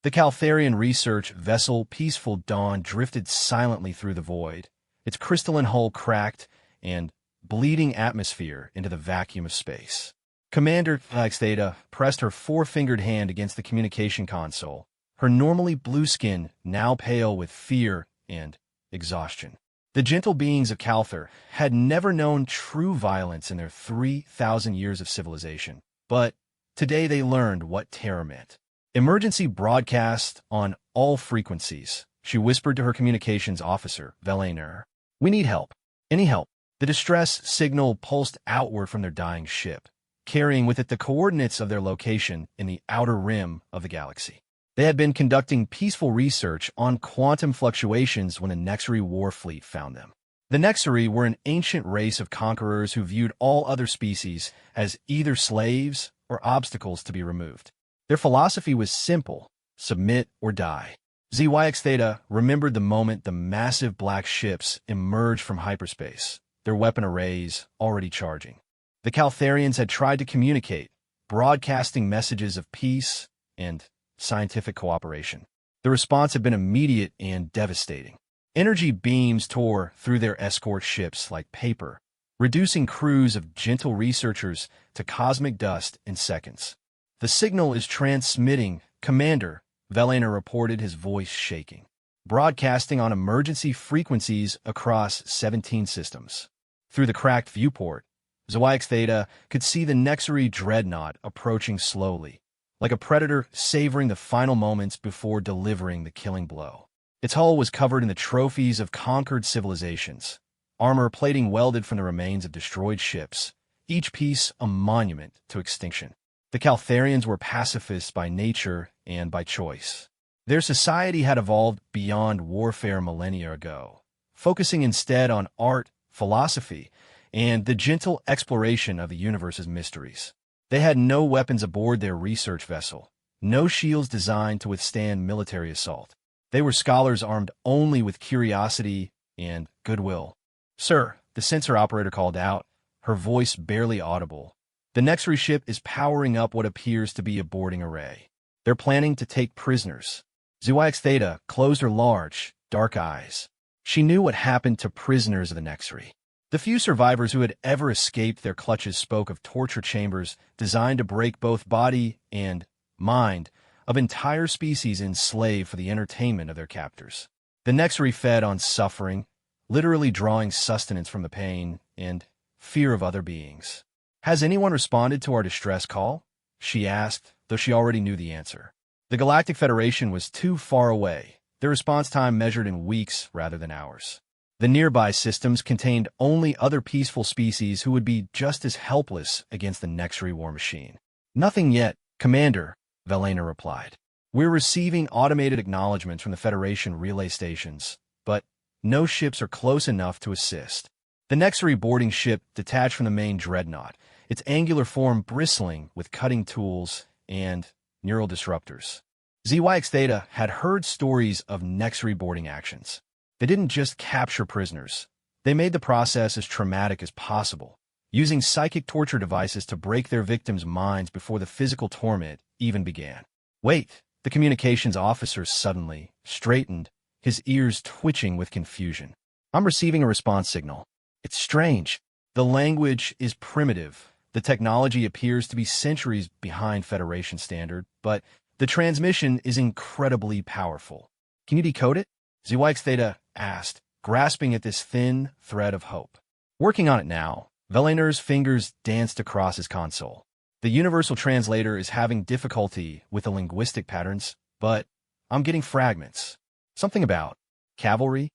The Caltharian research vessel Peaceful Dawn drifted silently through the void, its crystalline hull cracked and bleeding atmosphere into the vacuum of space. Commander Theta pressed her four-fingered hand against the communication console, her normally blue skin now pale with fear and exhaustion. The gentle beings of Calthar had never known true violence in their 3,000 years of civilization, but today they learned what terror meant. Emergency broadcast on all frequencies, she whispered to her communications officer, Velaner. We need help. Any help. The distress signal pulsed outward from their dying ship, carrying with it the coordinates of their location in the outer rim of the galaxy. They had been conducting peaceful research on quantum fluctuations when the Nexari war fleet found them. The Nexari were an ancient race of conquerors who viewed all other species as either slaves or obstacles to be removed. Their philosophy was simple: submit or die. ZYX Theta remembered the moment the massive black ships emerged from hyperspace, their weapon arrays already charging. The Caltharians had tried to communicate, broadcasting messages of peace and scientific cooperation. The response had been immediate and devastating. Energy beams tore through their escort ships like paper, reducing crews of gentle researchers to cosmic dust in seconds. The signal is transmitting, Commander, Velaner reported, his voice shaking, broadcasting on emergency frequencies across 17 systems. Through the cracked viewport, ZYX Theta could see the Nexari dreadnought approaching slowly, like a predator savoring the final moments before delivering the killing blow. Its hull was covered in the trophies of conquered civilizations, armor plating welded from the remains of destroyed ships, each piece a monument to extinction. The Caltharians were pacifists by nature and by choice. Their society had evolved beyond warfare millennia ago, focusing instead on art, philosophy, and the gentle exploration of the universe's mysteries. They had no weapons aboard their research vessel, no shields designed to withstand military assault. They were scholars armed only with curiosity and goodwill. Sir, the sensor operator called out, her voice barely audible. The Nexari ship is powering up what appears to be a boarding array. They're planning to take prisoners. ZYX Theta closed her large, dark eyes. She knew what happened to prisoners of the Nexari. The few survivors who had ever escaped their clutches spoke of torture chambers designed to break both body and mind of entire species enslaved for the entertainment of their captors. The Nexari fed on suffering, literally drawing sustenance from the pain and fear of other beings. Has anyone responded to our distress call? She asked, though she already knew the answer. The Galactic Federation was too far away, their response time measured in weeks rather than hours. The nearby systems contained only other peaceful species who would be just as helpless against the Nexari war machine. Nothing yet, Commander, Velaner replied. We're receiving automated acknowledgments from the Federation relay stations, but no ships are close enough to assist. The Nexari boarding ship detached from the main dreadnought, its angular form bristling with cutting tools and neural disruptors. ZYX Theta had heard stories of Nexari boarding actions. They didn't just capture prisoners. They made the process as traumatic as possible, using psychic torture devices to break their victims' minds before the physical torment even began. Wait, the communications officer suddenly straightened, his ears twitching with confusion. I'm receiving a response signal. It's strange. The language is primitive. The technology appears to be centuries behind Federation standard, but the transmission is incredibly powerful. Can you decode it? ZYX Theta asked, grasping at this thin thread of hope. Working on it now. Velaner's fingers danced across his console. The universal translator is having difficulty with the linguistic patterns, but I'm getting fragments. Something about cavalry?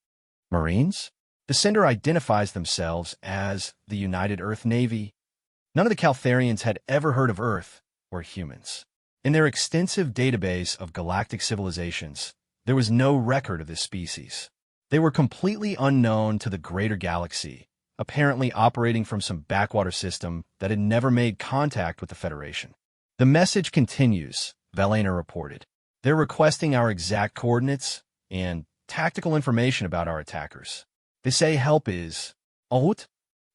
Marines? The sender identifies themselves as the United Earth Navy. None of the Caltharians had ever heard of Earth or humans. In their extensive database of galactic civilizations, there was no record of this species. They were completely unknown to the greater galaxy, apparently operating from some backwater system that had never made contact with the Federation. The message continues, Velaner reported. They're requesting our exact coordinates and tactical information about our attackers. They say help is out.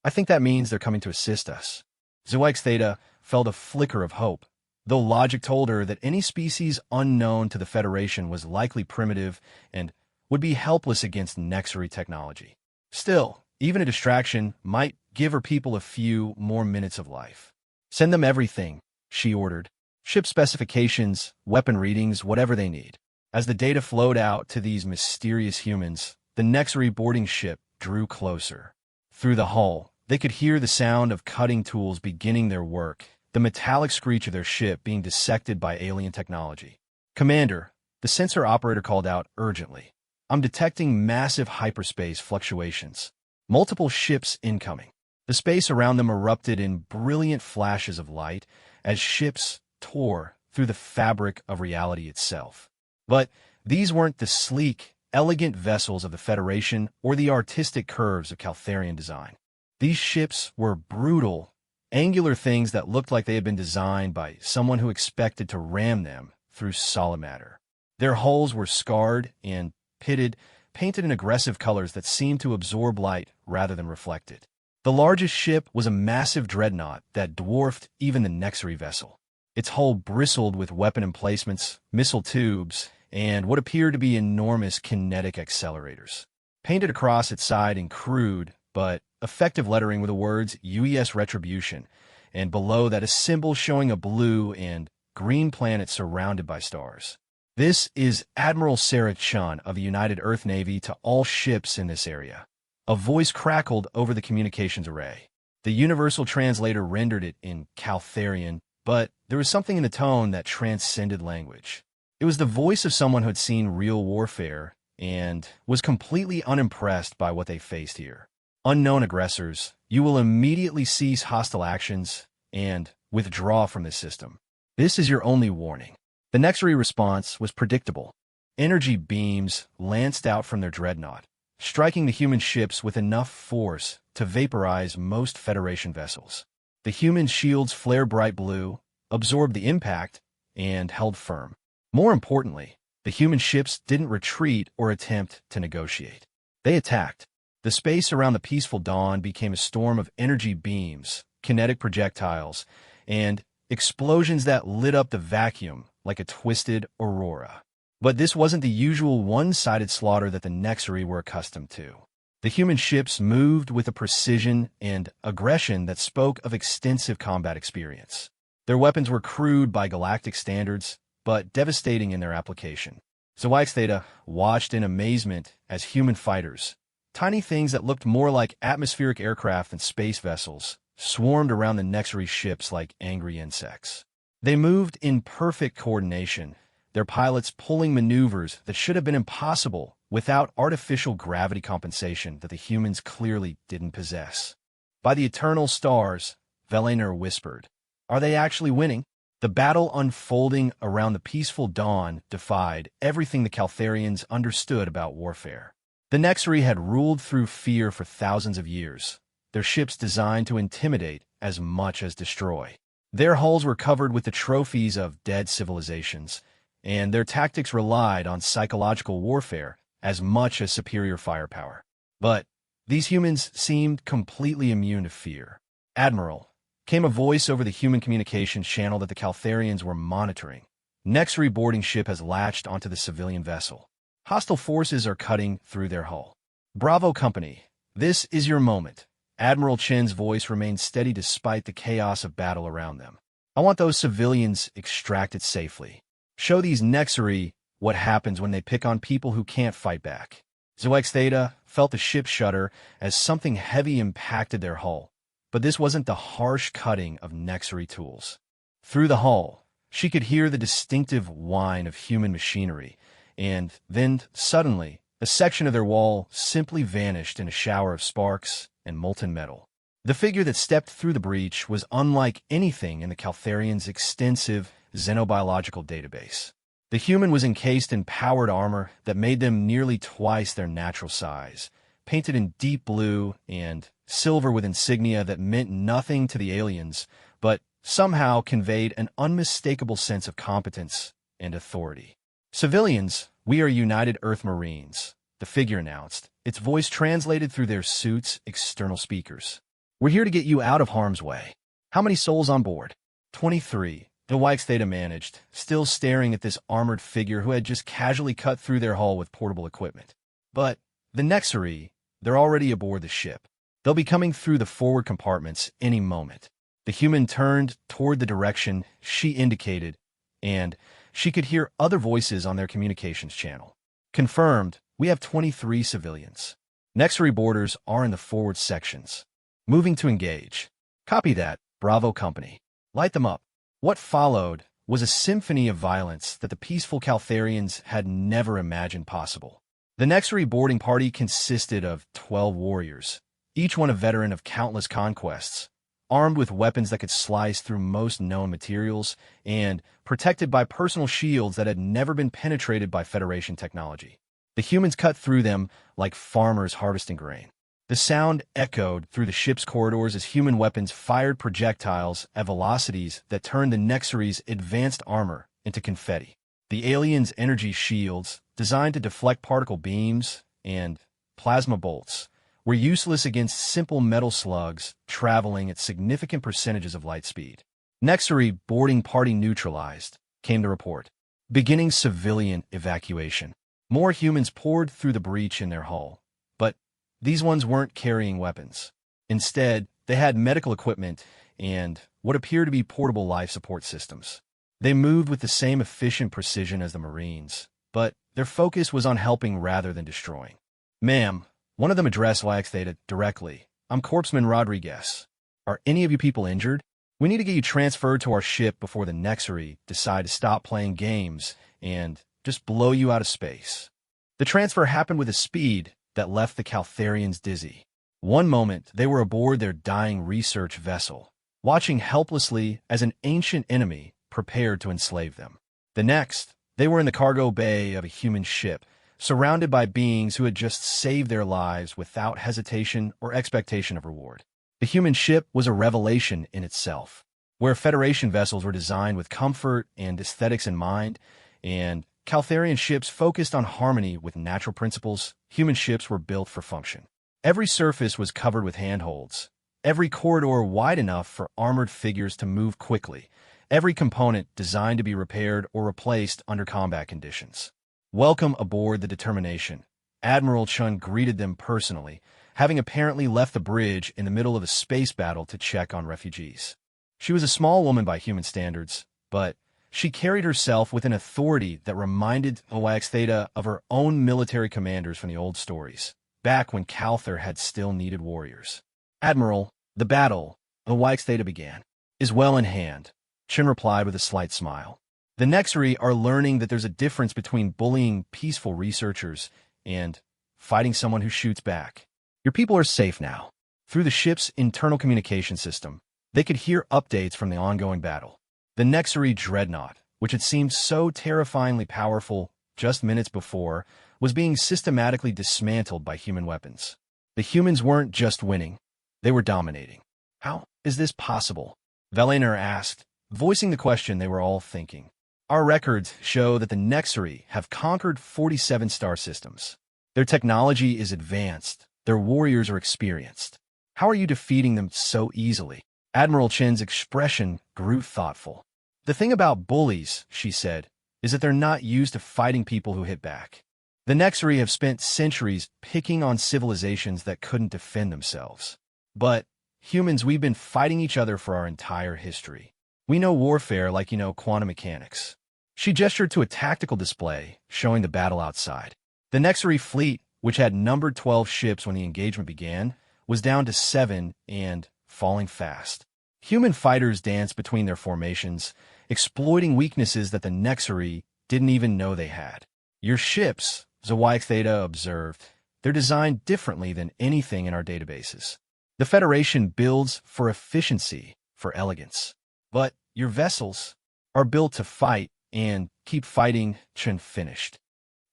I think that means they're coming to assist us. ZYX Theta felt a flicker of hope, though logic told her that any species unknown to the Federation was likely primitive and would be helpless against Nexary technology. Still, even a distraction might give her people a few more minutes of life. "Send them everything," she ordered. "Ship specifications, weapon readings, whatever they need." As the data flowed out to these mysterious humans, the Nexary boarding ship drew closer. Through the hull, they could hear the sound of cutting tools beginning their work, the metallic screech of their ship being dissected by alien technology. "Commander," the sensor operator called out urgently. "I'm detecting massive hyperspace fluctuations. Multiple ships incoming." The space around them erupted in brilliant flashes of light as ships tore through the fabric of reality itself. But these weren't the sleek, elegant vessels of the Federation or the artistic curves of Caltharian design. These ships were brutal, angular things that looked like they had been designed by someone who expected to ram them through solid matter. Their hulls were scarred and pitted, painted in aggressive colors that seemed to absorb light rather than reflect it. The largest ship was a massive dreadnought that dwarfed even the Nexary vessel. Its hull bristled with weapon emplacements, missile tubes, and what appeared to be enormous kinetic accelerators. Painted across its side in crude but effective lettering were the words UES Retribution, and below that a symbol showing a blue and green planet surrounded by stars. "This is Admiral Sarah Chun of the United Earth Navy to all ships in this area." A voice crackled over the communications array. The universal translator rendered it in Caltharian, but there was something in the tone that transcended language. It was the voice of someone who had seen real warfare and was completely unimpressed by what they faced here. "Unknown aggressors, you will immediately cease hostile actions and withdraw from this system. This is your only warning." The Nexary response was predictable. Energy beams lanced out from their dreadnought, striking the human ships with enough force to vaporize most Federation vessels. The human shields flared bright blue, absorbed the impact, and held firm. More importantly, the human ships didn't retreat or attempt to negotiate. They attacked. The space around the peaceful dawn became a storm of energy beams, kinetic projectiles, and explosions that lit up the vacuum like a twisted aurora. But this wasn't the usual one-sided slaughter that the Nexary were accustomed to. The human ships moved with a precision and aggression that spoke of extensive combat experience. Their weapons were crude by galactic standards, but devastating in their application. Zoics Theta watched in amazement as human fighters, tiny things that looked more like atmospheric aircraft than space vessels, swarmed around the Nexary ships like angry insects. They moved in perfect coordination, their pilots pulling maneuvers that should have been impossible without artificial gravity compensation that the humans clearly didn't possess. "By the eternal stars," Velaner whispered. "Are they actually winning?" The battle unfolding around the peaceful dawn defied everything the Caltharians understood about warfare. The Nexary had ruled through fear for thousands of years, their ships designed to intimidate as much as destroy. Their hulls were covered with the trophies of dead civilizations, and their tactics relied on psychological warfare as much as superior firepower. But these humans seemed completely immune to fear. "Admiral," came a voice over the human communications channel that the Caltharians were monitoring. "Nexary boarding ship has latched onto the civilian vessel. Hostile forces are cutting through their hull. Bravo Company, this is your moment." Admiral Chen's voice remained steady despite the chaos of battle around them. "I want those civilians extracted safely. Show these Nexary what happens when they pick on people who can't fight back." Zoics Theta felt the ship shudder as something heavy impacted their hull. But this wasn't the harsh cutting of Nexary tools. Through the hull, she could hear the distinctive whine of human machinery, and then, suddenly, a section of their wall simply vanished in a shower of sparks and molten metal. The figure that stepped through the breach was unlike anything in the Caltharians' extensive xenobiological database. The human was encased in powered armor that made them nearly twice their natural size, painted in deep blue and silver with insignia that meant nothing to the aliens, but somehow conveyed an unmistakable sense of competence and authority. "Civilians, we are United Earth Marines," the figure announced, its voice translated through their suits' external speakers. "We're here to get you out of harm's way. How many souls on board?" 23, The Wax Theta managed, still staring at this armored figure who had just casually cut through their hull with portable equipment. But the Nexari, they're already aboard the ship. They'll be coming through the forward compartments any moment. The human turned toward the direction she indicated, and she could hear other voices on their communications channel. Confirmed, we have 23 civilians. Nexari boarders are in the forward sections. Moving to engage. Copy that, Bravo Company. Light them up. What followed was a symphony of violence that the peaceful Caltharians had never imagined possible. The Nexari boarding party consisted of 12 warriors, each one a veteran of countless conquests, armed with weapons that could slice through most known materials and protected by personal shields that had never been penetrated by Federation technology. The humans cut through them like farmers harvesting grain. The sound echoed through the ship's corridors as human weapons fired projectiles at velocities that turned the Nexari's advanced armor into confetti. The aliens' energy shields, designed to deflect particle beams and plasma bolts, were useless against simple metal slugs traveling at significant percentages of light speed. Nexari boarding party neutralized, came the report. Beginning civilian evacuation. More humans poured through the breach in their hull, but these ones weren't carrying weapons. Instead, they had medical equipment and what appeared to be portable life support systems. They moved with the same efficient precision as the Marines, but their focus was on helping rather than destroying. Ma'am, one of them addressed Wax Theta directly. I'm Corpsman Rodriguez. Are any of you people injured? We need to get you transferred to our ship before the Nexari decide to stop playing games and just blow you out of space. The transfer happened with a speed that left the Caltharians dizzy. One moment, they were aboard their dying research vessel, watching helplessly as an ancient enemy prepared to enslave them. The next, they were in the cargo bay of a human ship, surrounded by beings who had just saved their lives without hesitation or expectation of reward. The human ship was a revelation in itself. Where Federation vessels were designed with comfort and aesthetics in mind, and Caltharian ships focused on harmony with natural principles, human ships were built for function. Every surface was covered with handholds, every corridor wide enough for armored figures to move quickly, every component designed to be repaired or replaced under combat conditions. Welcome aboard the Determination. Admiral Chun greeted them personally, having apparently left the bridge in the middle of a space battle to check on refugees. She was a small woman by human standards, but she carried herself with an authority that reminded Wax Theta of her own military commanders from the old stories, back when Calthar had still needed warriors. Admiral, the battle, Wax Theta began, is well in hand, Chun replied with a slight smile. The Nexari are learning that there's a difference between bullying peaceful researchers and fighting someone who shoots back. Your people are safe now. Through the ship's internal communication system, they could hear updates from the ongoing battle. The Nexari dreadnought, which had seemed so terrifyingly powerful just minutes before, was being systematically dismantled by human weapons. The humans weren't just winning, they were dominating. How is this possible? Velaner asked, voicing the question they were all thinking. Our records show that the Nexari have conquered 47 star systems. Their technology is advanced, their warriors are experienced. How are you defeating them so easily? Admiral Chen's expression grew thoughtful. The thing about bullies, she said, is that they're not used to fighting people who hit back. The Nexari have spent centuries picking on civilizations that couldn't defend themselves. But humans, we've been fighting each other for our entire history. We know warfare like you know quantum mechanics. She gestured to a tactical display, showing the battle outside. The Nexari fleet, which had numbered 12 ships when the engagement began, was down to 7 and falling fast. Human fighters danced between their formations, exploiting weaknesses that the Nexari didn't even know they had. Your ships, Wax Theta observed, they're designed differently than anything in our databases. The Federation builds for efficiency, for elegance. But your vessels are built to fight and keep fighting. Chun finished.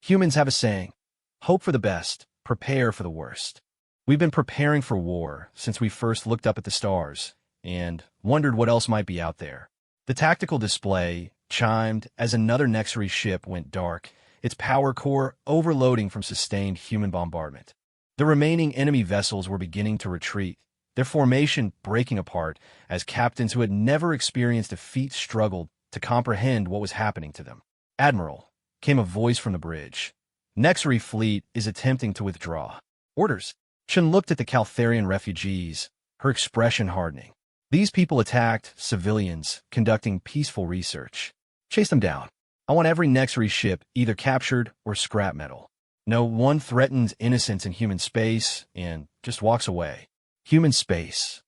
Humans have a saying, hope for the best, prepare for the worst. We've been preparing for war since we first looked up at the stars and wondered what else might be out there. The tactical display chimed as another Nexari ship went dark, its power core overloading from sustained human bombardment. The remaining enemy vessels were beginning to retreat, their formation breaking apart as captains who had never experienced defeat struggled to comprehend what was happening to them. "Admiral," came a voice from the bridge. "Nexary fleet is attempting to withdraw." "Orders." Chen looked at the Caltharian refugees, her expression hardening. "These people attacked civilians conducting peaceful research. Chase them down. I want every Nexary ship either captured or scrap metal. No one threatens innocence in human space and just walks away." "Human space?"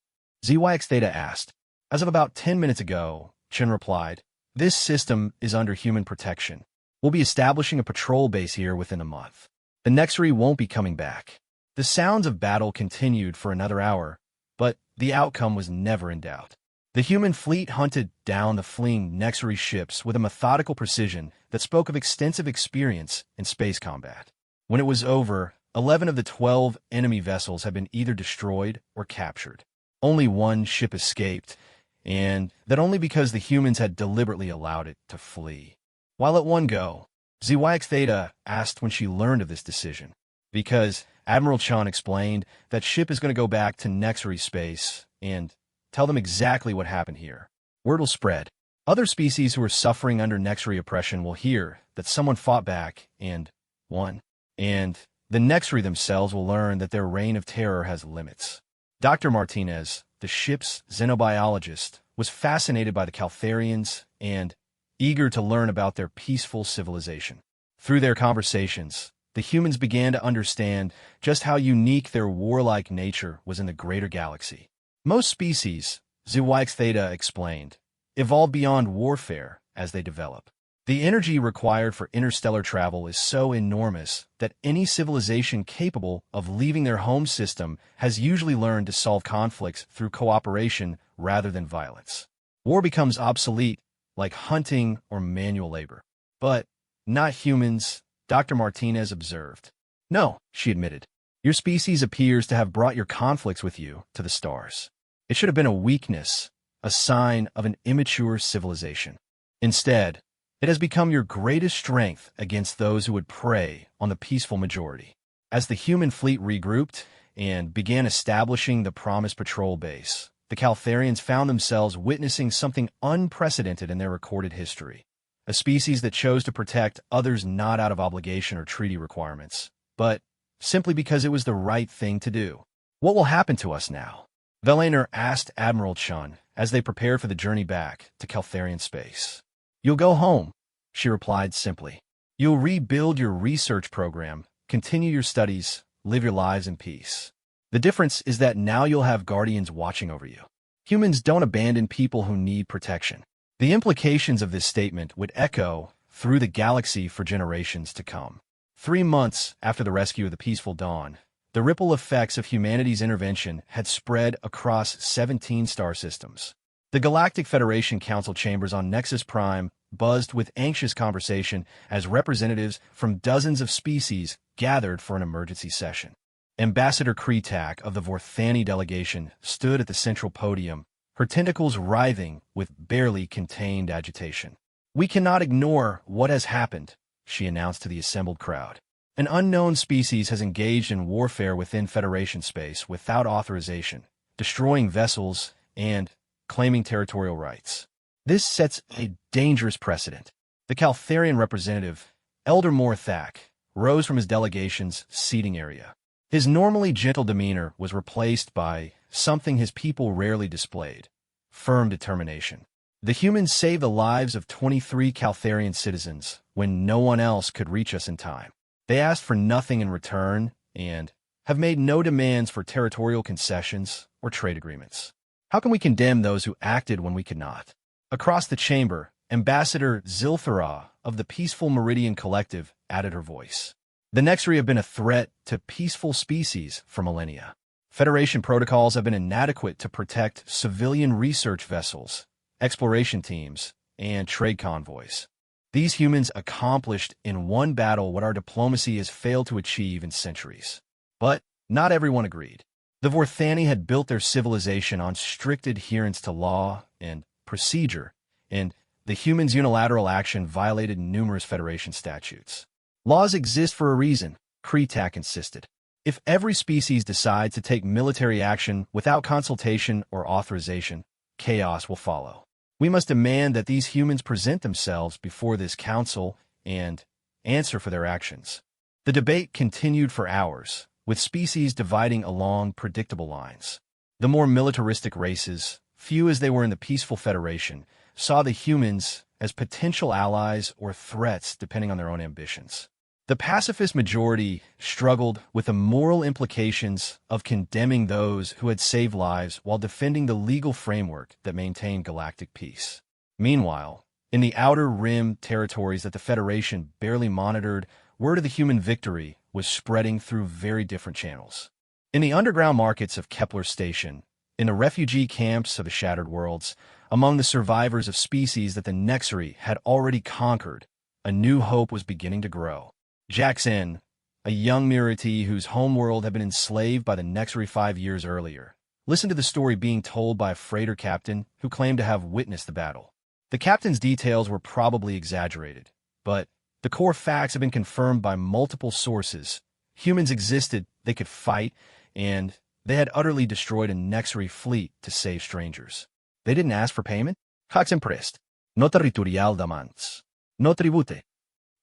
ZYX Theta asked. "As of about 10 minutes ago," Chen replied, "this system is under human protection. We'll be establishing a patrol base here within a month. The Nexary won't be coming back." The sounds of battle continued for another hour, but the outcome was never in doubt. The human fleet hunted down the fleeing Nexary ships with a methodical precision that spoke of extensive experience in space combat. When it was over, 11 of the 12 enemy vessels had been either destroyed or captured. Only one ship escaped, and that only because the humans had deliberately allowed it to flee. "Why let one go?" ZYX Theta asked when she learned of this decision. "Because," Admiral Chan explained, "that ship is going to go back to Nexary space and tell them exactly what happened here. Word will spread. Other species who are suffering under Nexary oppression will hear that someone fought back and won. And the Nexary themselves will learn that their reign of terror has limits." Dr. Martinez, the ship's xenobiologist, was fascinated by the Caltharians and eager to learn about their peaceful civilization. Through their conversations, the humans began to understand just how unique their warlike nature was in the greater galaxy. Most species, ZYX Theta explained, evolve beyond warfare as they develop. The energy required for interstellar travel is so enormous that any civilization capable of leaving their home system has usually learned to solve conflicts through cooperation rather than violence. War becomes obsolete, like hunting or manual labor. But not humans, Dr. Martinez observed. "No," she admitted. "Your species appears to have brought your conflicts with you to the stars. It should have been a weakness, a sign of an immature civilization. Instead, it has become your greatest strength against those who would prey on the peaceful majority." As the human fleet regrouped and began establishing the promised patrol base, the Caltharians found themselves witnessing something unprecedented in their recorded history. A species that chose to protect others not out of obligation or treaty requirements, but simply because it was the right thing to do. "What will happen to us now?" Velaner asked Admiral Chun as they prepared for the journey back to Caltharian space. "You'll go home," she replied simply. "You'll rebuild your research program, continue your studies, live your lives in peace. The difference is that now you'll have guardians watching over you. Humans don't abandon people who need protection." The implications of this statement would echo through the galaxy for generations to come. 3 months after the rescue of the Peaceful Dawn, the ripple effects of humanity's intervention had spread across 17 star systems. The Galactic Federation Council chambers on Nexus Prime buzzed with anxious conversation as representatives from dozens of species gathered for an emergency session. Ambassador Kretak of the Vorthani delegation stood at the central podium, her tentacles writhing with barely contained agitation. "We cannot ignore what has happened," she announced to the assembled crowd. "An unknown species has engaged in warfare within Federation space without authorization, destroying vessels and claiming territorial rights. This sets a dangerous precedent." The Caltharian representative, Elder Morthak, rose from his delegation's seating area. His normally gentle demeanor was replaced by something his people rarely displayed: firm determination. "The humans saved the lives of 23 Caltharian citizens when no one else could reach us in time. They asked for nothing in return and have made no demands for territorial concessions or trade agreements. How can we condemn those who acted when we could not?" Across the chamber, Ambassador Zilthara of the Peaceful Meridian Collective added her voice. "The Nexary have been a threat to peaceful species for millennia. Federation protocols have been inadequate to protect civilian research vessels, exploration teams, and trade convoys. These humans accomplished in one battle what our diplomacy has failed to achieve in centuries." But not everyone agreed. The Vorthani had built their civilization on strict adherence to law and procedure, and the humans' unilateral action violated numerous Federation statutes. "Laws exist for a reason," Kretak insisted. "If every species decides to take military action without consultation or authorization, chaos will follow." We must demand that these humans present themselves before this council and answer for their actions. The debate continued for hours, with species dividing along predictable lines. The more militaristic races, few as they were in the peaceful Federation, saw the humans as potential allies or threats depending on their own ambitions. The pacifist majority struggled with the moral implications of condemning those who had saved lives while defending the legal framework that maintained galactic peace. Meanwhile, in the Outer Rim territories that the Federation barely monitored, word of the human victory was spreading through very different channels. In the underground markets of Kepler Station, in the refugee camps of the Shattered Worlds, among the survivors of species that the Nexari had already conquered, a new hope was beginning to grow. Jackson, a young Mirati whose homeworld had been enslaved by the Nexari 5 years earlier, listened to the story being told by a freighter captain who claimed to have witnessed the battle. The captain's details were probably exaggerated, but the core facts have been confirmed by multiple sources. Humans existed, they could fight, and they had utterly destroyed a Nexari fleet to save strangers. They didn't ask for payment? Hax imprest. No territorial demands. No tribute.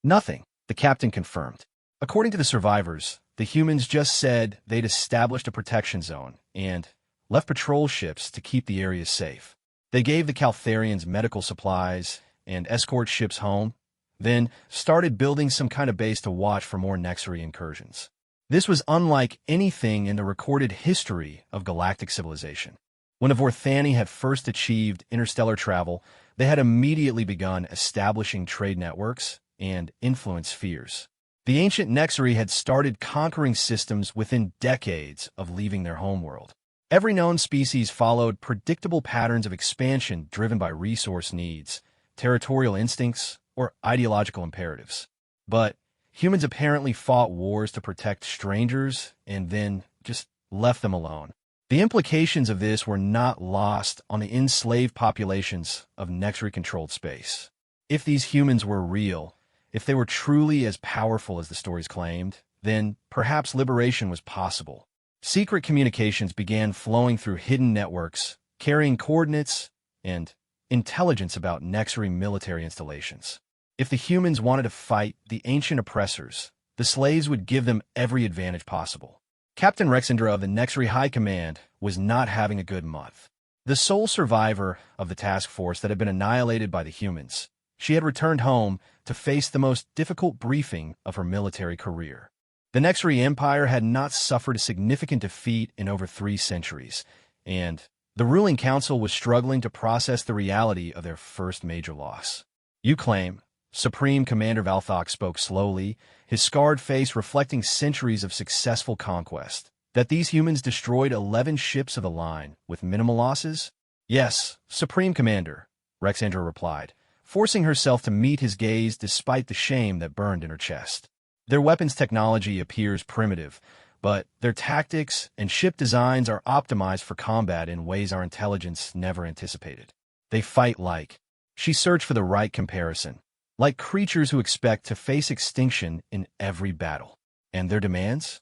Nothing, the captain confirmed. According to the survivors, the humans just said they'd established a protection zone and left patrol ships to keep the area safe. They gave the Caltharians medical supplies and escort ships home, then started building some kind of base to watch for more Nexari incursions. This was unlike anything in the recorded history of galactic civilization. When the Vorthani had first achieved interstellar travel, they had immediately begun establishing trade networks and influence spheres. The ancient Nexari had started conquering systems within decades of leaving their homeworld. Every known species followed predictable patterns of expansion driven by resource needs, territorial instincts, or ideological imperatives. But humans apparently fought wars to protect strangers and then just left them alone. The implications of this were not lost on the enslaved populations of Nexari-controlled space. If these humans were real, if they were truly as powerful as the stories claimed, then perhaps liberation was possible. Secret communications began flowing through hidden networks, carrying coordinates and intelligence about Nexari military installations. If the humans wanted to fight the ancient oppressors, the slaves would give them every advantage possible. Captain Rexendra of the Nexari High Command was not having a good month. The sole survivor of the task force that had been annihilated by the humans, she had returned home to face the most difficult briefing of her military career. The Nexari Empire had not suffered a significant defeat in over 3 centuries, and the ruling council was struggling to process the reality of their first major loss. You claim, Supreme Commander Valthok spoke slowly, his scarred face reflecting centuries of successful conquest, that these humans destroyed 11 ships of the line with minimal losses? Yes, Supreme Commander, Rexandra replied, forcing herself to meet his gaze despite the shame that burned in her chest. Their weapons technology appears primitive, but their tactics and ship designs are optimized for combat in ways our intelligence never anticipated. They fight like, she searched for the right comparison, like creatures who expect to face extinction in every battle. And their demands?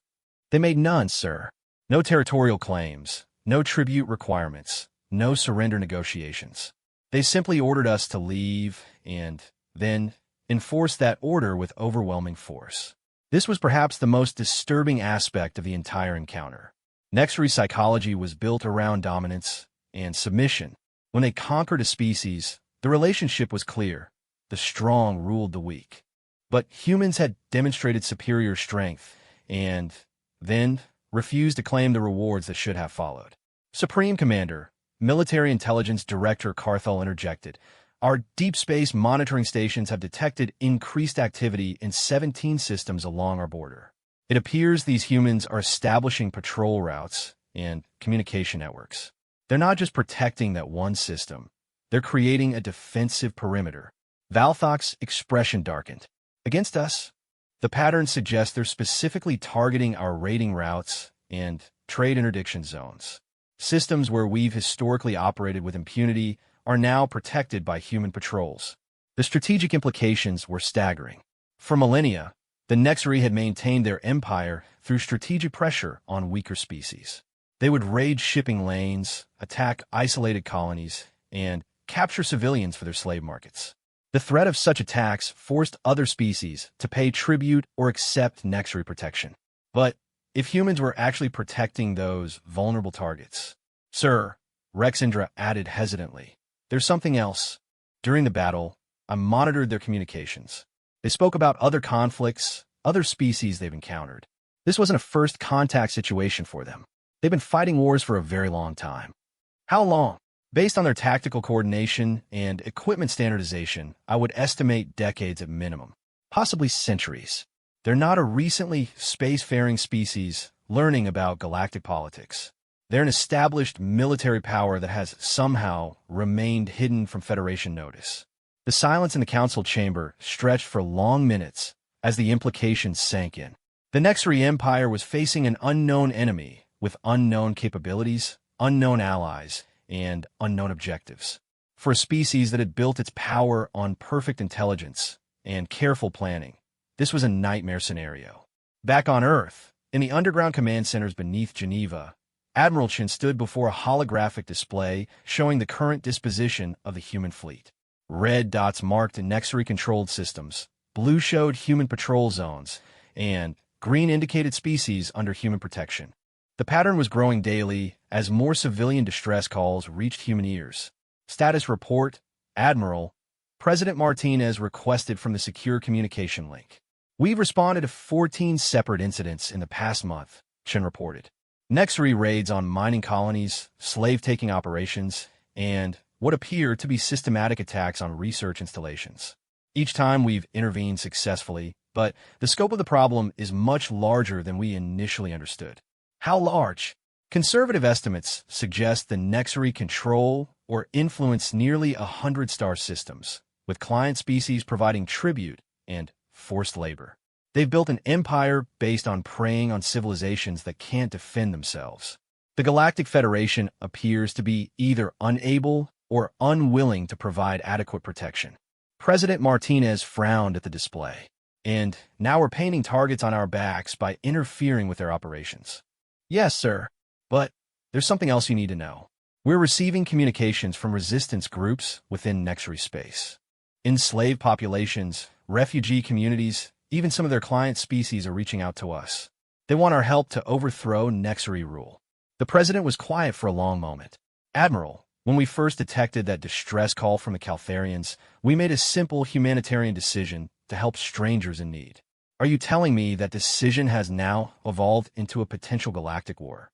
They made none, sir. No territorial claims, no tribute requirements, no surrender negotiations. They simply ordered us to leave and then enforced that order with overwhelming force. This was perhaps the most disturbing aspect of the entire encounter. Nexari psychology was built around dominance and submission. When they conquered a species, the relationship was clear. The strong ruled the weak. But humans had demonstrated superior strength and then refused to claim the rewards that should have followed. Supreme Commander, Military Intelligence Director Carthel interjected, our deep space monitoring stations have detected increased activity in 17 systems along our border. It appears these humans are establishing patrol routes and communication networks. They're not just protecting that one system, they're creating a defensive perimeter. Valthok's expression darkened. Against us? The pattern suggests they're specifically targeting our raiding routes and trade interdiction zones. Systems where we've historically operated with impunity are now protected by human patrols. The strategic implications were staggering. For millennia, the Nexari had maintained their empire through strategic pressure on weaker species. They would raid shipping lanes, attack isolated colonies, and capture civilians for their slave markets. The threat of such attacks forced other species to pay tribute or accept Nexury protection. But if humans were actually protecting those vulnerable targets? Sir, Rexindra added hesitantly, there's something else. During the battle, I monitored their communications. They spoke about other conflicts, other species they've encountered. This wasn't a first contact situation for them. They've been fighting wars for a very long time. How long? Based on their tactical coordination and equipment standardization, I would estimate decades at minimum, possibly centuries. They're not a recently spacefaring species learning about galactic politics. They're an established military power that has somehow remained hidden from Federation notice. The silence in the council chamber stretched for long minutes as the implications sank in. The Nexury Empire was facing an unknown enemy with unknown capabilities, unknown allies, and unknown objectives. For a species that had built its power on perfect intelligence and careful planning, this was a nightmare scenario. Back on Earth, in the underground command centers beneath Geneva, Admiral Chin stood before a holographic display showing the current disposition of the human fleet. Red dots marked Nexury-controlled systems, blue showed human patrol zones, and green indicated species under human protection. The pattern was growing daily as more civilian distress calls reached human ears. Status report, Admiral, President Martinez requested from the secure communication link. We've responded to 14 separate incidents in the past month, Chen reported. Nexury raids on mining colonies, slave-taking operations, and what appear to be systematic attacks on research installations. Each time we've intervened successfully, but the scope of the problem is much larger than we initially understood. How large? Conservative estimates suggest the Nexury control or influence nearly 100 star systems, with client species providing tribute and forced labor. They've built an empire based on preying on civilizations that can't defend themselves. The Galactic Federation appears to be either unable or unwilling to provide adequate protection. President Martinez frowned at the display. And now we're painting targets on our backs by interfering with their operations. Yes, sir. But there's something else you need to know. We're receiving communications from resistance groups within Nexury space. Enslaved populations, refugee communities, even some of their client species are reaching out to us. They want our help to overthrow Nexury rule. The president was quiet for a long moment. Admiral, when we first detected that distress call from the Caltharians, we made a simple humanitarian decision to help strangers in need. Are you telling me that decision has now evolved into a potential galactic war?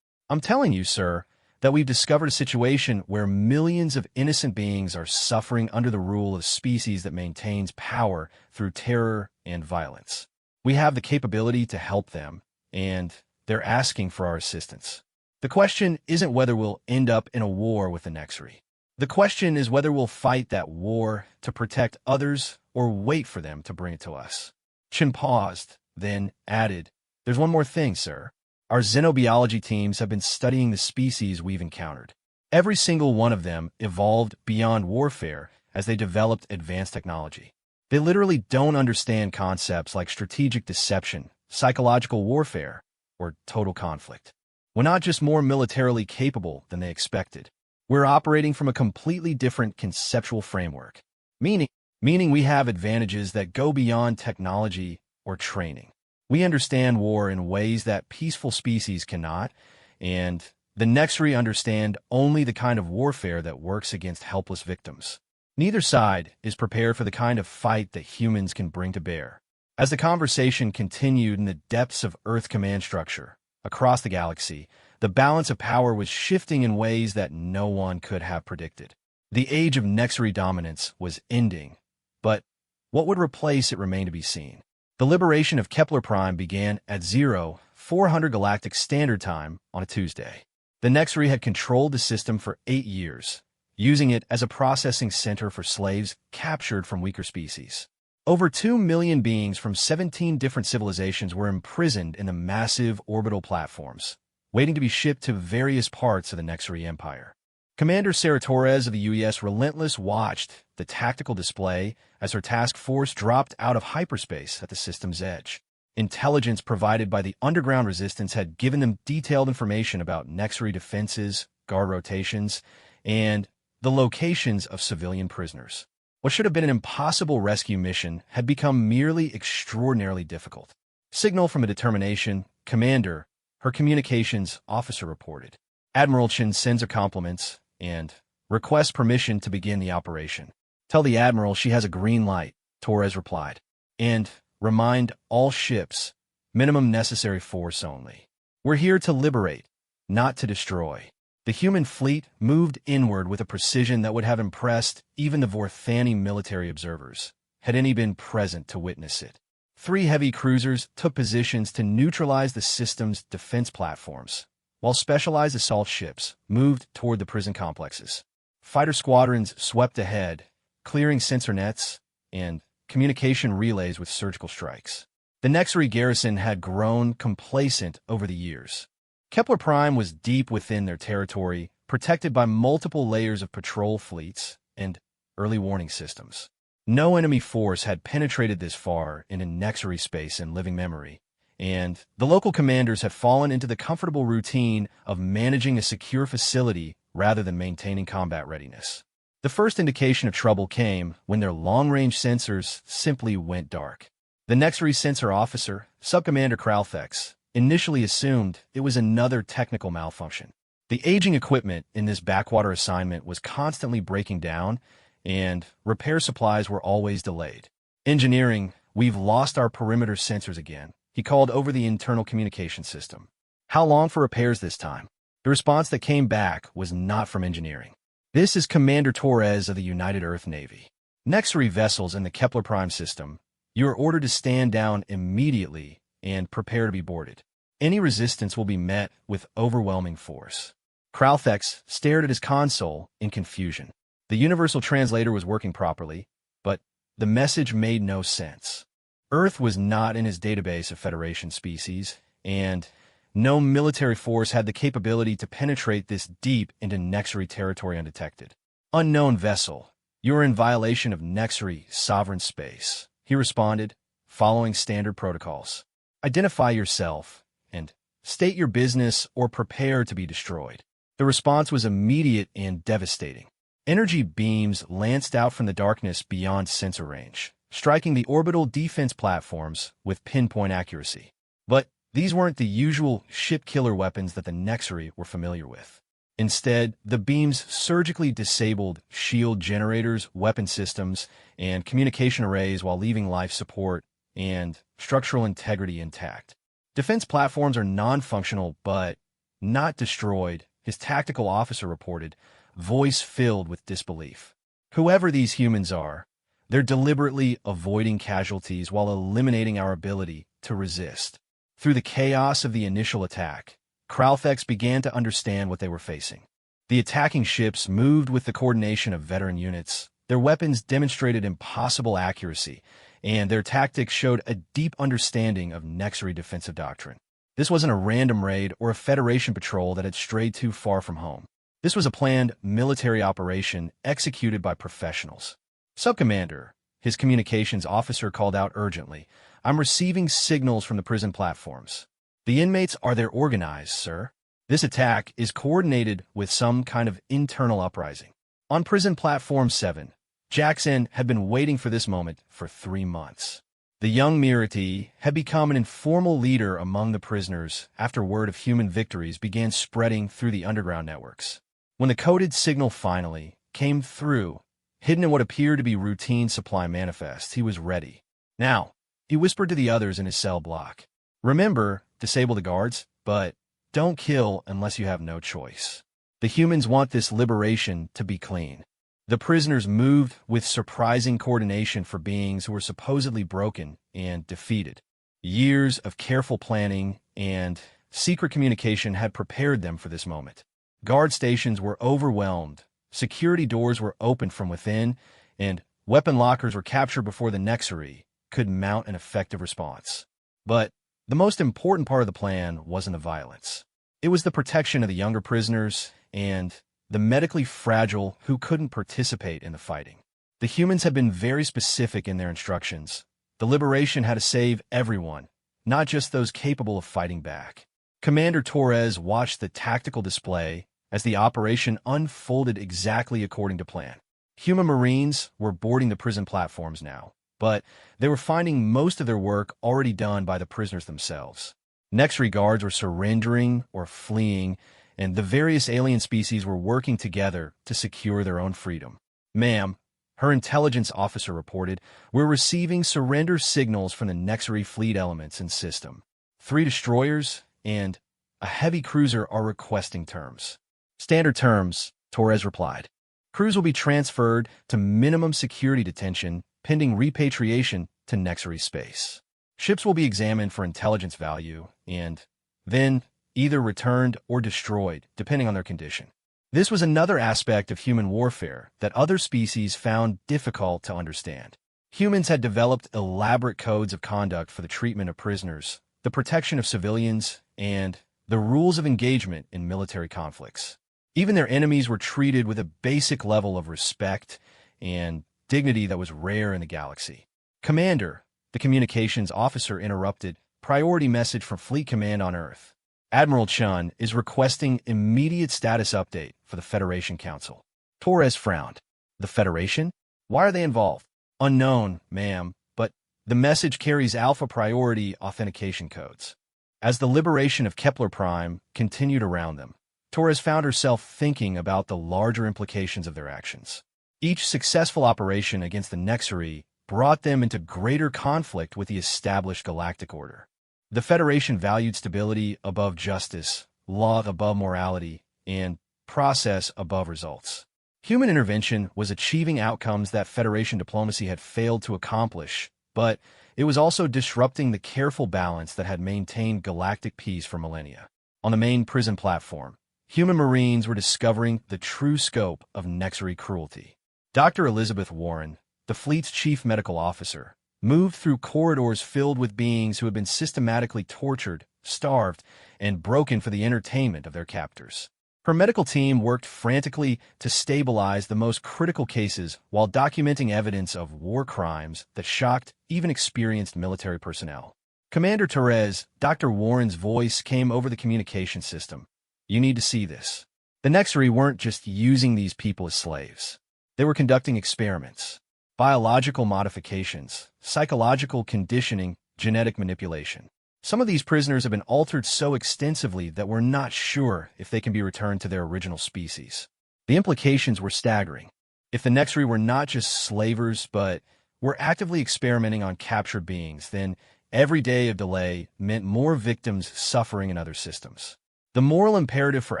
I'm telling you, sir, that we've discovered a situation where millions of innocent beings are suffering under the rule of a species that maintains power through terror and violence. We have the capability to help them, and they're asking for our assistance. The question isn't whether we'll end up in a war with the Nexury. The question is whether we'll fight that war to protect others or wait for them to bring it to us. Chen paused, then added, there's one more thing, sir. Our xenobiology teams have been studying the species we've encountered. Every single one of them evolved beyond warfare as they developed advanced technology. They literally don't understand concepts like strategic deception, psychological warfare, or total conflict. We're not just more militarily capable than they expected. We're operating from a completely different conceptual framework, meaning we have advantages that go beyond technology or training. We understand war in ways that peaceful species cannot, and the Nexury understand only the kind of warfare that works against helpless victims. Neither side is prepared for the kind of fight that humans can bring to bear. As the conversation continued in the depths of Earth command structure, across the galaxy, the balance of power was shifting in ways that no one could have predicted. The age of Nexury dominance was ending, but what would replace it remained to be seen. The liberation of Kepler Prime began at 0400 Galactic Standard Time on a Tuesday. The Nexury had controlled the system for 8 years, using it as a processing center for slaves captured from weaker species. Over 2 million beings from 17 different civilizations were imprisoned in the massive orbital platforms, waiting to be shipped to various parts of the Nexury Empire. Commander Sarah Torres of the UES Relentless watched the tactical display as her task force dropped out of hyperspace at the system's edge. Intelligence provided by the underground resistance had given them detailed information about Nexury defenses, guard rotations, and the locations of civilian prisoners. What should have been an impossible rescue mission had become merely extraordinarily difficult. Signal from a determination, Commander, her communications officer reported. Admiral Chen sends her compliments and requests permission to begin the operation. Tell the Admiral she has a green light, Torres replied. And remind all ships, minimum necessary force only. We're here to liberate, not to destroy. The human fleet moved inward with a precision that would have impressed even the Vorthani military observers, had any been present to witness it. 3 heavy cruisers took positions to neutralize the system's defense platforms, while specialized assault ships moved toward the prison complexes. Fighter squadrons swept ahead, clearing sensor nets and communication relays with surgical strikes. The Nexari garrison had grown complacent over the years. Kepler Prime was deep within their territory, protected by multiple layers of patrol fleets and early warning systems. No enemy force had penetrated this far into Nexari space in living memory, and the local commanders had fallen into the comfortable routine of managing a secure facility rather than maintaining combat readiness. The first indication of trouble came when their long-range sensors simply went dark. The Nexari sensor officer, Subcommander Kralthex, initially assumed it was another technical malfunction. The aging equipment in this backwater assignment was constantly breaking down, and repair supplies were always delayed. Engineering, we've lost our perimeter sensors again, he called over the internal communication system. How long for repairs this time? The response that came back was not from engineering. This is Commander Torres of the United Earth Navy. Nexari vessels in the Kepler Prime system, you are ordered to stand down immediately and prepare to be boarded. Any resistance will be met with overwhelming force. Kralthex stared at his console in confusion. The universal translator was working properly, but the message made no sense. Earth was not in his database of Federation species, and no military force had the capability to penetrate this deep into Nexari territory undetected. Unknown vessel, you are in violation of Nexari sovereign space, he responded, following standard protocols. Identify yourself and state your business or prepare to be destroyed. The response was immediate and devastating. Energy beams lanced out from the darkness beyond sensor range, striking the orbital defense platforms with pinpoint accuracy. But these weren't the usual ship-killer weapons that the Nexari were familiar with. Instead, the beams surgically disabled shield generators, weapon systems, and communication arrays while leaving life support and structural integrity intact. Defense platforms are non-functional but not destroyed, his tactical officer reported, voice filled with disbelief. Whoever these humans are, they're deliberately avoiding casualties while eliminating our ability to resist. Through the chaos of the initial attack, Kralthex began to understand what they were facing. The attacking ships moved with the coordination of veteran units, their weapons demonstrated impossible accuracy, and their tactics showed a deep understanding of Nexari defensive doctrine. This wasn't a random raid or a Federation patrol that had strayed too far from home. This was a planned military operation executed by professionals. Subcommander, his communications officer called out urgently, I'm receiving signals from the prison platforms. The inmates are there organized, sir. This attack is coordinated with some kind of internal uprising. On prison platform 7, Jackson had been waiting for this moment for 3 months. The young Mirati had become an informal leader among the prisoners after word of human victories began spreading through the underground networks. When the coded signal finally came through, hidden in what appeared to be routine supply manifests, he was ready. Now, he whispered to the others in his cell block. Remember, disable the guards, but don't kill unless you have no choice. The humans want this liberation to be clean. The prisoners moved with surprising coordination for beings who were supposedly broken and defeated. Years of careful planning and secret communication had prepared them for this moment. Guard stations were overwhelmed, security doors were opened from within, and weapon lockers were captured before the Nexari could mount an effective response. But the most important part of the plan wasn't the violence. It was the protection of the younger prisoners and the medically fragile who couldn't participate in the fighting. The humans had been very specific in their instructions. The liberation had to save everyone, not just those capable of fighting back. Commander Torres watched the tactical display as the operation unfolded exactly according to plan. Human Marines were boarding the prison platforms now, but they were finding most of their work already done by the prisoners themselves. Nexury guards were surrendering or fleeing, and the various alien species were working together to secure their own freedom. "Ma'am," her intelligence officer reported, "we're receiving surrender signals from the Nexury fleet elements and system. 3 destroyers and a heavy cruiser are requesting terms." "Standard terms," Torres replied. "Crews will be transferred to minimum security detention pending repatriation to Nexury space. Ships will be examined for intelligence value and then either returned or destroyed, depending on their condition." This was another aspect of human warfare that other species found difficult to understand. Humans had developed elaborate codes of conduct for the treatment of prisoners, the protection of civilians, and the rules of engagement in military conflicts. Even their enemies were treated with a basic level of respect and dignity that was rare in the galaxy. "Commander," the communications officer interrupted, "priority message from Fleet Command on Earth. Admiral Chun is requesting immediate status update for the Federation Council." Torres frowned. "The Federation? Why are they involved?" "Unknown, ma'am, but the message carries alpha priority authentication codes." As the liberation of Kepler Prime continued around them, Torres found herself thinking about the larger implications of their actions. Each successful operation against the Nexury brought them into greater conflict with the established galactic order. The Federation valued stability above justice, law above morality, and process above results. Human intervention was achieving outcomes that Federation diplomacy had failed to accomplish, but it was also disrupting the careful balance that had maintained galactic peace for millennia. On the main prison platform, Human Marines were discovering the true scope of Nexury cruelty. Dr. Elizabeth Warren, the fleet's chief medical officer, moved through corridors filled with beings who had been systematically tortured, starved, and broken for the entertainment of their captors. Her medical team worked frantically to stabilize the most critical cases while documenting evidence of war crimes that shocked even experienced military personnel. "Commander Torres," Dr. Warren's voice came over the communication system. "You need to see this. The Nexury weren't just using these people as slaves. They were conducting experiments. Biological modifications, psychological conditioning, genetic manipulation. Some of these prisoners have been altered so extensively that we're not sure if they can be returned to their original species." The implications were staggering. If the Nexury were not just slavers, but were actively experimenting on captured beings, then every day of delay meant more victims suffering in other systems. The moral imperative for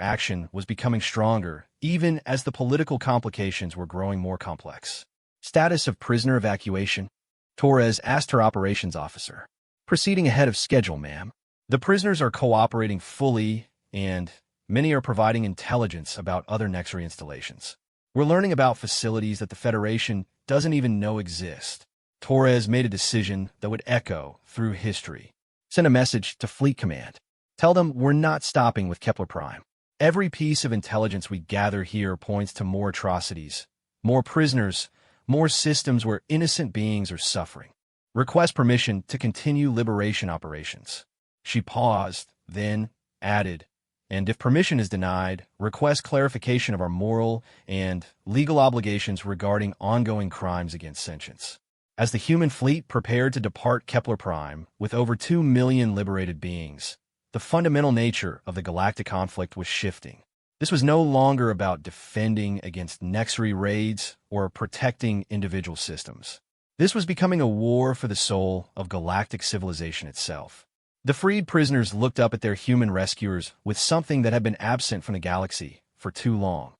action was becoming stronger, even as the political complications were growing more complex. "Status of prisoner evacuation?" Torres asked her operations officer. "Proceeding ahead of schedule, ma'am. The prisoners are cooperating fully, and many are providing intelligence about other Nexury installations. We're learning about facilities that the Federation doesn't even know exist." Torres made a decision that would echo through history. "Send a message to Fleet Command. Tell them we're not stopping with Kepler Prime. Every piece of intelligence we gather here points to more atrocities, more prisoners, more systems where innocent beings are suffering. Request permission to continue liberation operations." She paused, then added, "And if permission is denied, request clarification of our moral and legal obligations regarding ongoing crimes against sentience." As the human fleet prepared to depart Kepler Prime with over 2 million liberated beings, the fundamental nature of the galactic conflict was shifting. This was no longer about defending against Nexury raids or protecting individual systems. This was becoming a war for the soul of galactic civilization itself. The freed prisoners looked up at their human rescuers with something that had been absent from the galaxy for too long.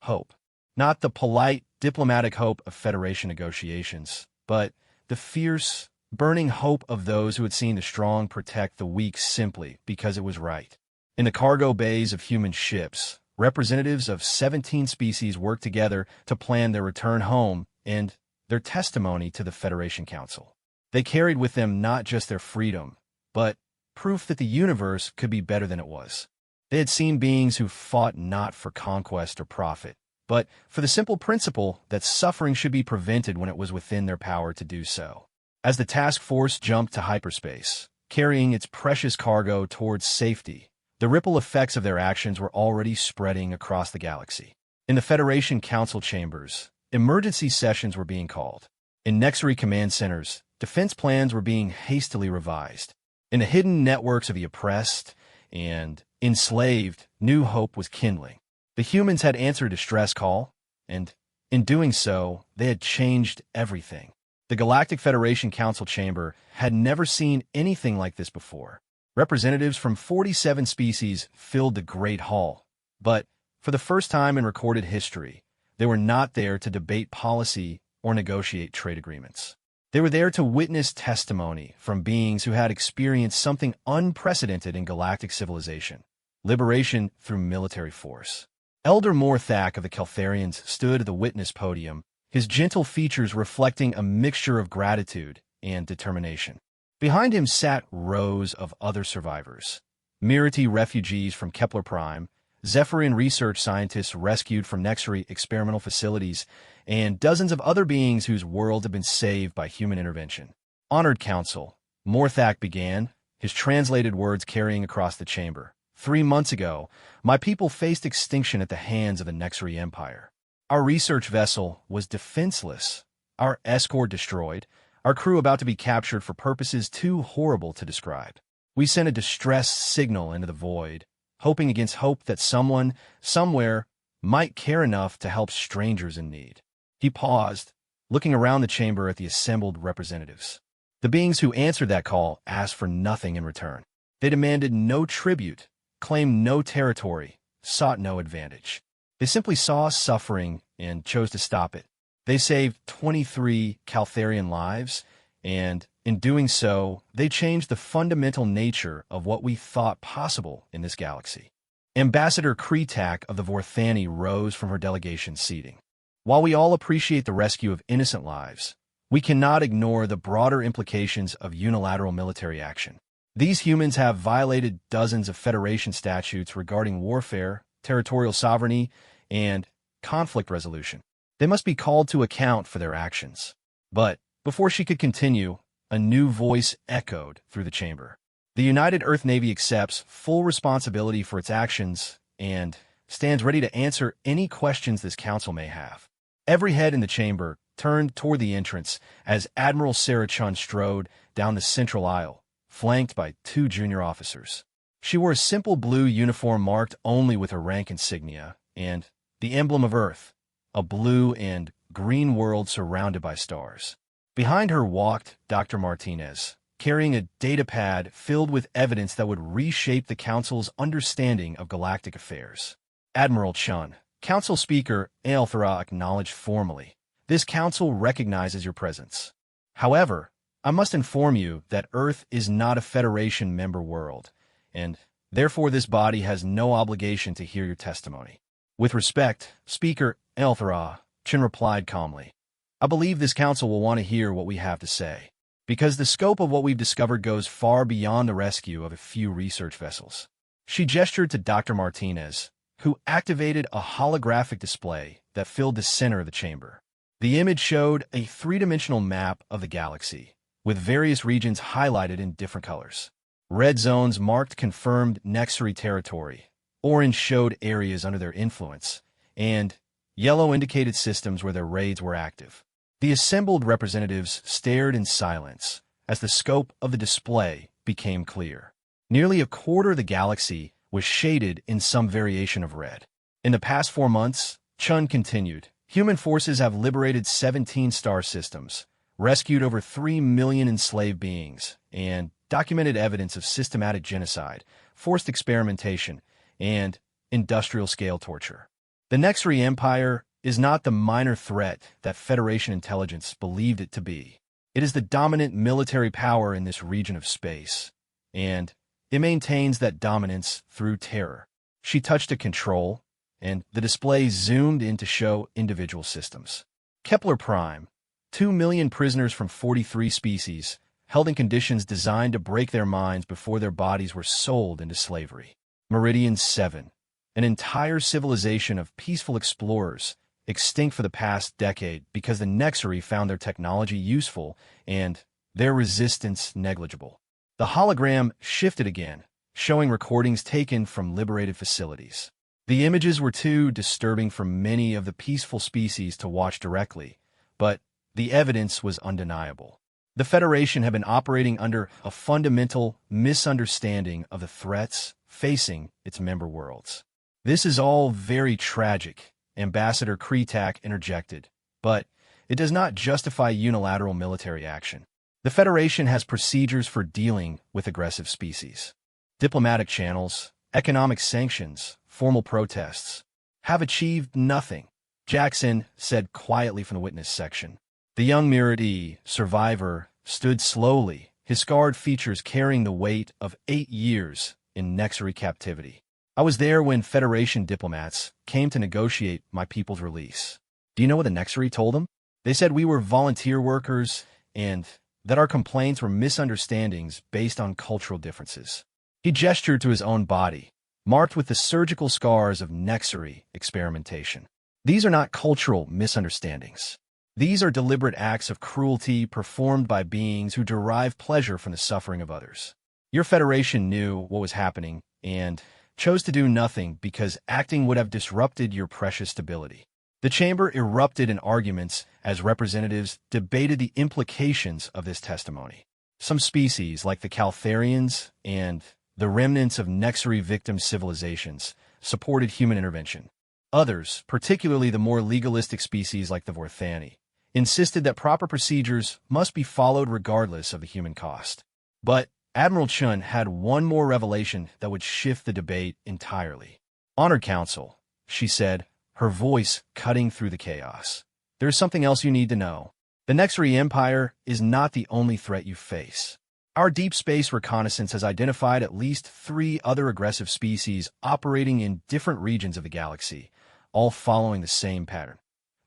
Hope. Not the polite, diplomatic hope of Federation negotiations, but the fierce, burning hope of those who had seen the strong protect the weak simply because it was right. In the cargo bays of human ships, representatives of 17 species worked together to plan their return home and their testimony to the Federation Council. They carried with them not just their freedom, but proof that the universe could be better than it was. They had seen beings who fought not for conquest or profit, but for the simple principle that suffering should be prevented when it was within their power to do so. As the task force jumped to hyperspace, carrying its precious cargo towards safety, The ripple effects of their actions were already spreading across the galaxy. In the Federation Council chambers, emergency sessions were being called. In Nexary command centers, defense plans were being hastily revised. In the hidden networks of the oppressed and enslaved, new hope was kindling. The humans had answered a stress call, and in doing so, they had changed everything. The Galactic Federation Council chamber had never seen anything like this before. Representatives from 47 species filled the Great Hall, but for the first time in recorded history, they were not there to debate policy or negotiate trade agreements. They were there to witness testimony from beings who had experienced something unprecedented in galactic civilization: liberation through military force. Elder Morthak of the Keltharians stood at the witness podium, his gentle features reflecting a mixture of gratitude and determination. Behind him sat rows of other survivors: Mirati refugees from Kepler Prime, Zephyrian research scientists rescued from Nexary experimental facilities, and dozens of other beings whose world had been saved by human intervention. Honored Council, Morthak began, his translated words carrying across the chamber. 3 months ago, my people faced extinction at the hands of the Nexary Empire. Our research vessel was defenseless, our escort destroyed, our crew about to be captured for purposes too horrible to describe. We sent a distress signal into the void, hoping against hope that someone, somewhere, might care enough to help strangers in need. He paused, looking around the chamber at the assembled representatives. The beings who answered that call asked for nothing in return. They demanded no tribute, claimed no territory, sought no advantage. They simply saw suffering and chose to stop it. They saved 23 Keltharian lives, and in doing so, they changed the fundamental nature of what we thought possible in this galaxy. Ambassador Kretak of the Vorthani rose from her delegation's seating. While we all appreciate the rescue of innocent lives, we cannot ignore the broader implications of unilateral military action. These humans have violated dozens of Federation statutes regarding warfare, territorial sovereignty, and conflict resolution. They must be called to account for their actions. But before she could continue, a new voice echoed through the chamber. The United Earth Navy accepts full responsibility for its actions and stands ready to answer any questions this council may have. Every head in the chamber turned toward the entrance as Admiral Sarah Chun strode down the central aisle, flanked by 2 junior officers. She wore a simple blue uniform marked only with her rank insignia and the emblem of Earth, a blue and green world surrounded by stars. Behind her walked Dr. Martinez, carrying a datapad filled with evidence that would reshape the Council's understanding of galactic affairs. Admiral Chun, Council Speaker Aelthera acknowledged formally. This Council recognizes your presence. However, I must inform you that Earth is not a Federation member world, and therefore this body has no obligation to hear your testimony. With respect, Speaker Aelthera, Chun replied calmly. I believe this council will want to hear what we have to say, because the scope of what we've discovered goes far beyond the rescue of a few research vessels. She gestured to Dr. Martinez, who activated a holographic display that filled the center of the chamber. The image showed a 3-dimensional map of the galaxy, with various regions highlighted in different colors. Red zones marked confirmed Nexary territory, orange showed areas under their influence, and yellow indicated systems where their raids were active. The assembled representatives stared in silence as the scope of the display became clear. Nearly a quarter of the galaxy was shaded in some variation of red. In the past 4 months, Chun continued, human forces have liberated 17 star systems, rescued over 3 million enslaved beings, and documented evidence of systematic genocide, forced experimentation, and industrial-scale torture. The Nexary Empire is not the minor threat that Federation intelligence believed it to be. It is the dominant military power in this region of space, and it maintains that dominance through terror. She touched a control, and the display zoomed in to show individual systems. Kepler Prime, 2 million prisoners from 43 species, held in conditions designed to break their minds before their bodies were sold into slavery. Meridian 7, an entire civilization of peaceful explorers, extinct for the past decade because the Nexary found their technology useful and their resistance negligible. The hologram shifted again, showing recordings taken from liberated facilities. The images were too disturbing for many of the peaceful species to watch directly, but the evidence was undeniable. The Federation had been operating under a fundamental misunderstanding of the threats facing its member worlds. "This is all very tragic," Ambassador Kretak interjected, "but it does not justify unilateral military action. The Federation has procedures for dealing with aggressive species. Diplomatic channels, economic sanctions, formal protests have achieved nothing," Jackson said quietly from the witness section. The young Mirati survivor stood slowly, his scarred features carrying the weight of 8 years in Nexari captivity. "I was there when Federation diplomats came to negotiate my people's release. Do you know what the Nexari told them? They said we were volunteer workers and that our complaints were misunderstandings based on cultural differences." He gestured to his own body, marked with the surgical scars of Nexari experimentation. "These are not cultural misunderstandings. These are deliberate acts of cruelty performed by beings who derive pleasure from the suffering of others. Your Federation knew what was happening and chose to do nothing because acting would have disrupted your precious stability." The chamber erupted in arguments as representatives debated the implications of this testimony. Some species, like the Caltharians and the remnants of Nexari victim civilizations, supported human intervention. Others, particularly the more legalistic species like the Vorthani, insisted that proper procedures must be followed regardless of the human cost. But Admiral Chun had one more revelation that would shift the debate entirely. "Honored Council," she said, her voice cutting through the chaos. "There is something else you need to know. The Nexari Empire is not the only threat you face. Our deep space reconnaissance has identified at least 3 other aggressive species operating in different regions of the galaxy, all following the same pattern.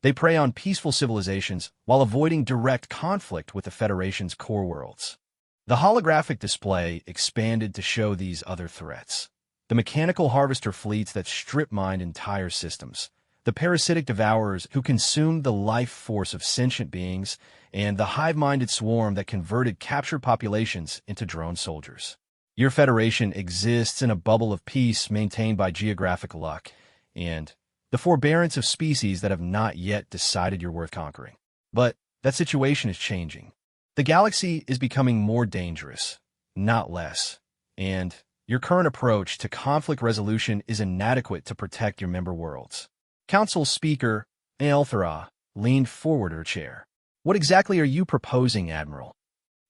They prey on peaceful civilizations while avoiding direct conflict with the Federation's core worlds." The holographic display expanded to show these other threats. The mechanical harvester fleets that strip-mined entire systems, the parasitic devourers who consumed the life force of sentient beings, and the hive-minded swarm that converted captured populations into drone soldiers. Your Federation exists in a bubble of peace maintained by geographic luck, and the forbearance of species that have not yet decided you're worth conquering. But that situation is changing. The galaxy is becoming more dangerous, not less, and your current approach to conflict resolution is inadequate to protect your member worlds. Council Speaker Aelthera leaned forward her chair. "What exactly are you proposing, Admiral?"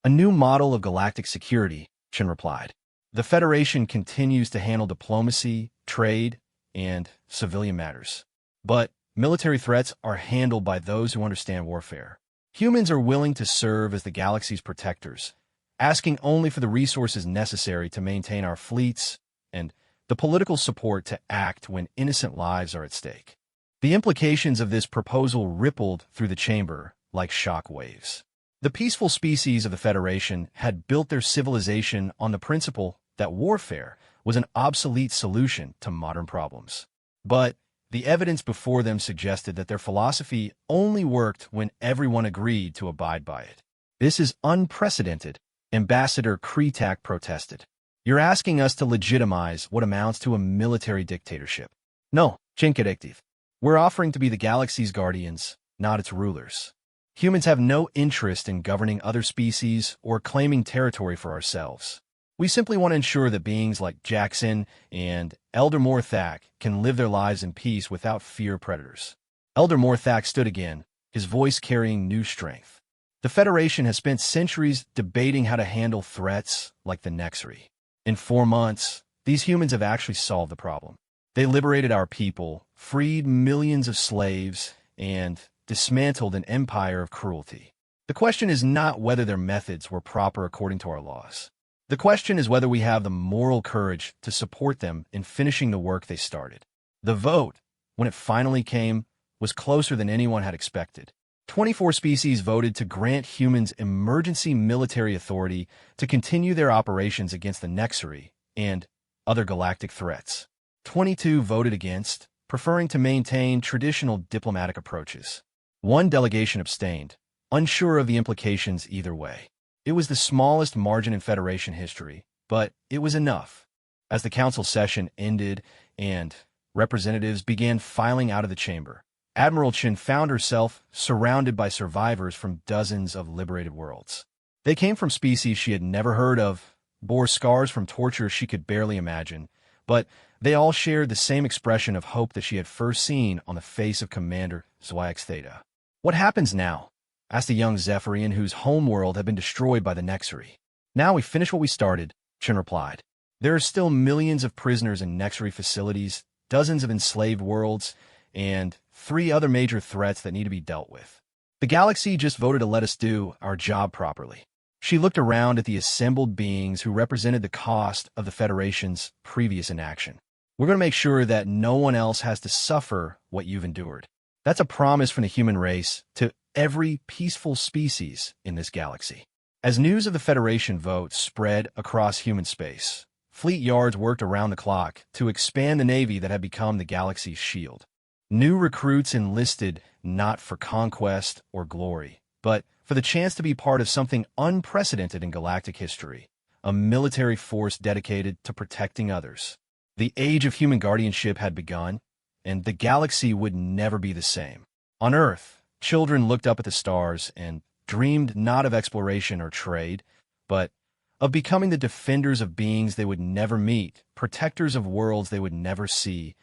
"A new model of galactic security," Chen replied. "The Federation continues to handle diplomacy, trade, and civilian matters. But military threats are handled by those who understand warfare. Humans are willing to serve as the galaxy's protectors, asking only for the resources necessary to maintain our fleets and the political support to act when innocent lives are at stake." The implications of this proposal rippled through the chamber like shock waves. The peaceful species of the Federation had built their civilization on the principle that warfare was an obsolete solution to modern problems. But the evidence before them suggested that their philosophy only worked when everyone agreed to abide by it. "This is unprecedented," Ambassador Kretak protested. "You're asking us to legitimize what amounts to a military dictatorship." "No, Chinkarektiv. We're offering to be the galaxy's guardians, not its rulers. Humans have no interest in governing other species or claiming territory for ourselves. We simply want to ensure that beings like Jackson and Elder Morthak can live their lives in peace without fear of predators." Elder Morthak stood again, his voice carrying new strength. "The Federation has spent centuries debating how to handle threats like the Nexari. In 4 months, these humans have actually solved the problem. They liberated our people, freed millions of slaves, and dismantled an empire of cruelty. The question is not whether their methods were proper according to our laws. The question is whether we have the moral courage to support them in finishing the work they started." The vote, when it finally came, was closer than anyone had expected. 24 species voted to grant humans emergency military authority to continue their operations against the Nexari and other galactic threats. 22 voted against, preferring to maintain traditional diplomatic approaches. 1 delegation abstained, unsure of the implications either way. It was the smallest margin in Federation history, but it was enough. As the council session ended and representatives began filing out of the chamber, Admiral Chin found herself surrounded by survivors from dozens of liberated worlds. They came from species she had never heard of, bore scars from torture she could barely imagine, but they all shared the same expression of hope that she had first seen on the face of Commander Zwax Theta. "What happens now?" asked a young Zephyrian whose homeworld had been destroyed by the Nexari. "Now we finish what we started," Chin replied. "There are still millions of prisoners in Nexari facilities, dozens of enslaved worlds, and 3 other major threats that need to be dealt with. The galaxy just voted to let us do our job properly." She looked around at the assembled beings who represented the cost of the Federation's previous inaction. "We're going to make sure that no one else has to suffer what you've endured. That's a promise from the human race to every peaceful species in this galaxy." As news of the Federation vote spread across human space, fleet yards worked around the clock to expand the navy that had become the galaxy's shield. New recruits enlisted not for conquest or glory, but for the chance to be part of something unprecedented in galactic history, a military force dedicated to protecting others. The age of human guardianship had begun, and the galaxy would never be the same. On Earth, children looked up at the stars and dreamed not of exploration or trade, but of becoming the defenders of beings they would never meet, protectors of worlds they would never see,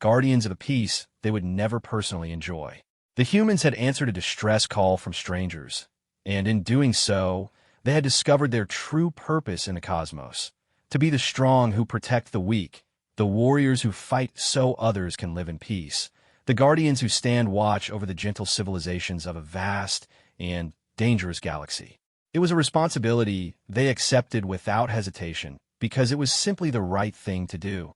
guardians of a peace they would never personally enjoy. The humans had answered a distress call from strangers, and in doing so, they had discovered their true purpose in the cosmos: to be the strong who protect the weak, the warriors who fight so others can live in peace, the guardians who stand watch over the gentle civilizations of a vast and dangerous galaxy. It was a responsibility they accepted without hesitation, because it was simply the right thing to do.